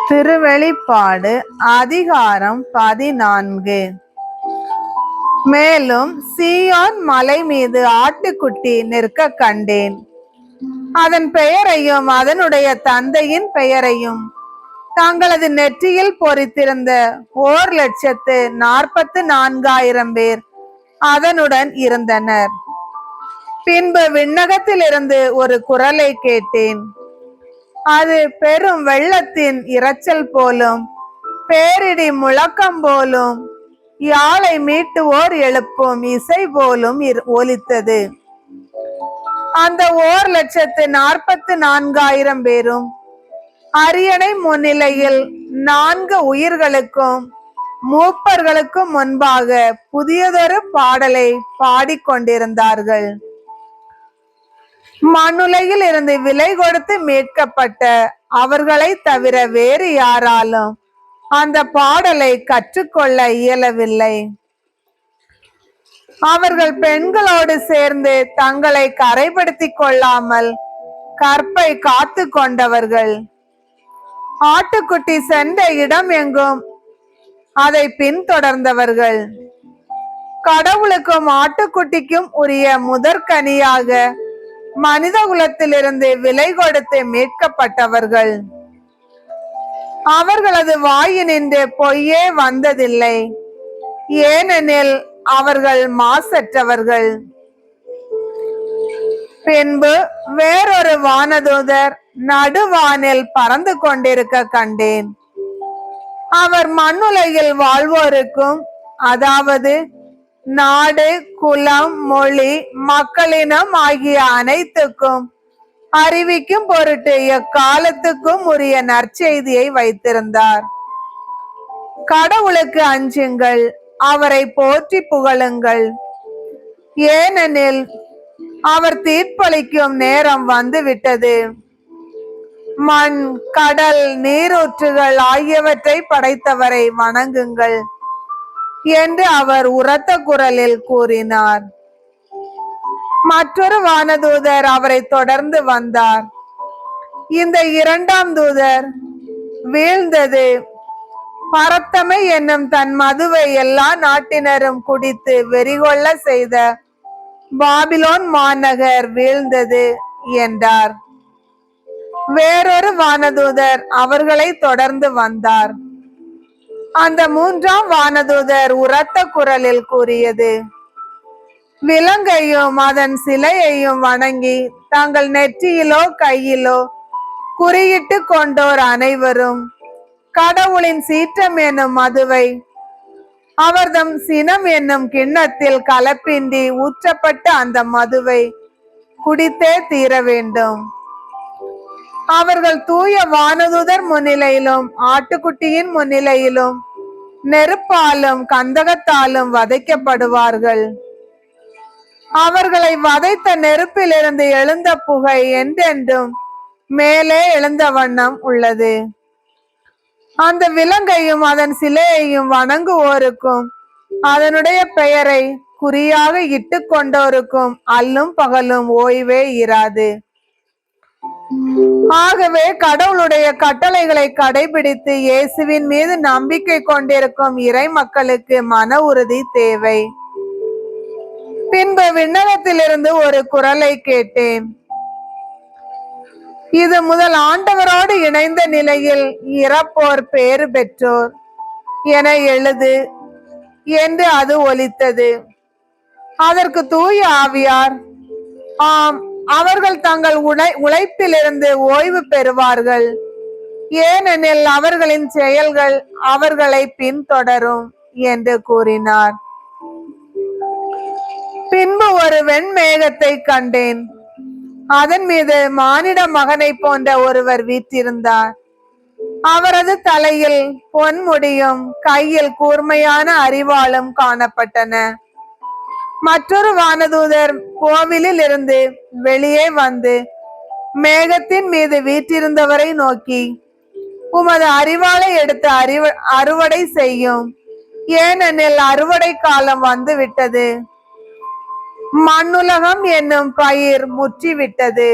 திருவெளிப்பாடு அதிகாரம் 14. மேலும் சீயோன் மலை மீது ஆட்டுக்குட்டி நிற்க கண்டேன். அதன் பெயரையும் அதனுடைய தந்தையின் பெயரையும் தங்களது நெற்றியில் பொறித்திருந்த 1,44,000 பேர் அதனுடன் இருந்தனர். பின்பு விண்ணகத்திலிருந்து ஒரு குரலை கேட்டேன். அது பெரும் வெள்ளத்தின் இரைச்சல் போலும், பேரிடி முழக்கம் போலும், யாழை மீட்டுவோர் எழுப்பும் இசை போலும் ஒலித்தது. அந்த 1,44,000 பேரும் அரியணை முன்னிலையில் 4 உயிர்களுக்கும் மூப்பர்களுக்கும் முன்பாக புதியதொரு பாடலை பாடிக்கொண்டிருந்தார்கள். மண்ணுலகில் இருந்து விலை கொடுத்து மீட்கப்பட்ட அவர்களை தவிர வேறு யாராலும் அந்த பாடலை கற்றுக்கொள்ள இயலவில்லை. அவர்கள் பெண்களோடு சேர்ந்து தங்களை கரைப்படுத்திக் கொள்ளாமல் கற்பை காத்து கொண்டவர்கள். ஆட்டுக்குட்டி சென்ற இடம் எங்கும் அதை பின்தொடர்ந்தவர்கள். கடவுளுக்கும் ஆட்டுக்குட்டிக்கும் உரிய முதற்கனியாக மனித குலத்திலிருந்து விலை கொடுத்து மீட்கப்பட்டவர்கள். அவர்களது வாயினின்று பொய்யே வந்ததில்லை, ஏனெனில் அவர்கள் மாசற்றவர்கள். பின்பு வேறொரு வானதூதர் நடுவானில் பறந்து கொண்டிருக்க கண்டேன். அவர் மண்ணுலகில் வாழ்வோருக்கும், அதாவது நாடு, குலம், மொழி, மக்களினம் ஆகிய அனைத்துக்கும் அறிவிக்கும் பொருட்டு எக்காலத்துக்கும் உரிய நற்செய்தியை வைத்திருந்தார். கடவுளுக்கு அஞ்சுங்கள், அவரை போற்றி புகழுங்கள், ஏனெனில் அவர் தீர்ப்பளிக்கும் நேரம் வந்துவிட்டது. மண், கடல், நீரூற்றுகள் ஆகியவற்றை படைத்தவரை வணங்குங்கள் என்று அவர் உரத்த குரலில் கூறினார். மற்றொரு வானதூதர் அவரை தொடர்ந்து வந்தார். இந்த 2ஆம் தூதர் வீழ்ந்தது, பரத்தமை என்னும் தன் மதுவை எல்லா நாட்டினரும் குடித்து வெறிகொள்ள செய்த பாபிலோன் மாநகர் வீழ்ந்தது என்றார். வேறொரு வானதூதர் அவர்களை தொடர்ந்து வந்தார். அந்த 3ஆம் வானதூதர் உரத்த குரலில் கூறியது, விலங்கையும் அதன் சிலையையும் வணங்கி தங்கள் நெற்றியிலோ கையிலோ குறியிட்டு கொண்டோர் அனைவரும் கடவுளின் சீற்றம் என்னும் மதுவை அவர்தம் சினம் என்னும் கிண்ணத்தில் கலப்பின்றி ஊற்றப்பட்ட அந்த மதுவை குடித்தே தீர வேண்டும். அவர்கள் தூய வானதூதர் முன்னிலையிலும் ஆட்டுக்குட்டியின் முன்னிலையிலும் நெருப்பாலும் கந்தகத்தாலும் வதைக்கப்படுவார்கள். அவர்களை வதைத்த நெருப்பிலிருந்து எழுந்த புகை என்றென்றும் மேலே எழுந்த வண்ணம் உள்ளது. அந்த விலங்கையும் அதன் சிலையையும் வணங்குவோருக்கும் அதனுடைய பெயரை குறியாக இட்டு கொண்டோருக்கும் அல்லும் பகலும் ஓய்வே இராது. ஆகவே கடவுளுடைய கட்டளைகளை கடைபிடித்து இயேசுவின் மீது நம்பிக்கை கொண்டிருக்கும் இறை மக்களுக்கு மன உறுதி தேவை. பின்பு விண்ணகத்திலிருந்து ஒரு குரலை கேட்டேன். இது முதல் ஆண்டவரோடு இணைந்த நிலையில் இறப்போர் பேறு பெற்றோர் என எழுது என்று அது ஒலித்தது. அதற்கு தூய ஆவியார், ஆம், அவர்கள் தங்கள் உழைப்பிலிருந்து ஓய்வு பெறுவார்கள், ஏனெனில் அவர்களின் செயல்கள் அவர்களை பின்தொடரும் என்று கூறினார். பின்பு ஒரு வெண்மேகத்தை கண்டேன். அதன் மீது மானிட மகனை போன்ற ஒருவர் வீற்றிருந்தார். அவரது தலையில் பொன்முடியும் கையில் கூர்மையான அரிவாளும் காணப்பட்டன. மற்றொரு வானதூதர் கோவிலில் இருந்து வெளியே வந்து மேகத்தின் மீது வீற்றிருந்தவரை நோக்கி, உமது அரிவாளை எடுத்து அறுவடை செய்யும், ஏனெனில் அறுவடை காலம் வந்து விட்டது. மண்ணுலகம் என்னும் பயிர் முற்றிவிட்டது.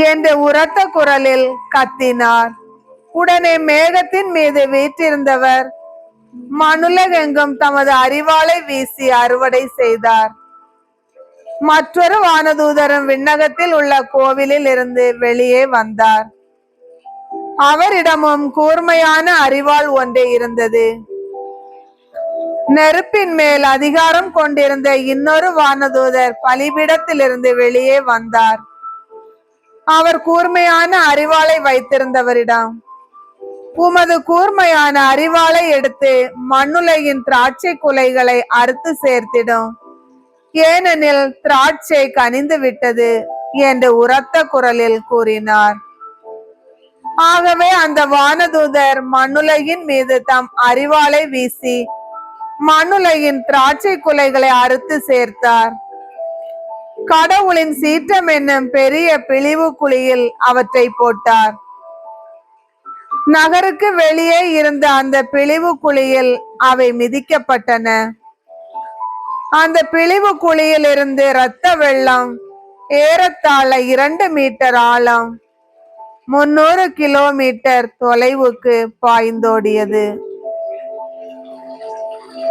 என்று உரத்த குரலில் கத்தினார். உடனே மேகத்தின் மீது வீற்றிருந்தவர் மண்ணுலகெங்கும் தமது அரிவாளை வீசி அறுவடை செய்தார். மற்றொரு வானதூதரும் விண்ணகத்தில் உள்ள கோவிலில் இருந்து வெளியே வந்தார். அவரிடமும் கூர்மையான அரிவாள் ஒன்று இருந்தது. நெருப்பின் மேல் அதிகாரம் கொண்டிருந்த இன்னொரு வானதூதர் பலிபீடத்திலிருந்து வெளியே வந்தார். அவர் கூர்மையான அரிவாளை வைத்திருந்தவரிடம், உமது கூர்மையான அரிவாளை எடுத்து மண்ணுலகின் திராட்சை குலைகளை அறுத்து சேர்த்திடும், ஏனெனில் திராட்சை கனிந்து விட்டது என்று உரத்த குரலில் கூறினார். ஆகவே அந்த வானதூதர் மண்ணுலகின் மீது தம் அரிவாளை வீசி மண்ணுலகின் திராட்சை குலைகளை அறுத்து சேர்த்தார். கடவுளின் சீற்றம் என்னும் பெரிய பிழிவு குழியில் அவற்றை போட்டார். நகருக்கு வெளியே இருந்த அந்த பிழிவு குழியில் அவை மிதிக்கப்பட்டன. அந்த பிழிவு குழியில் இருந்து இரத்த வெள்ளம் ஏறத்தாழ 2 மீட்டர் ஆழம் 300 கிலோமீட்டர் தொலைவுக்கு பாய்ந்தோடியது.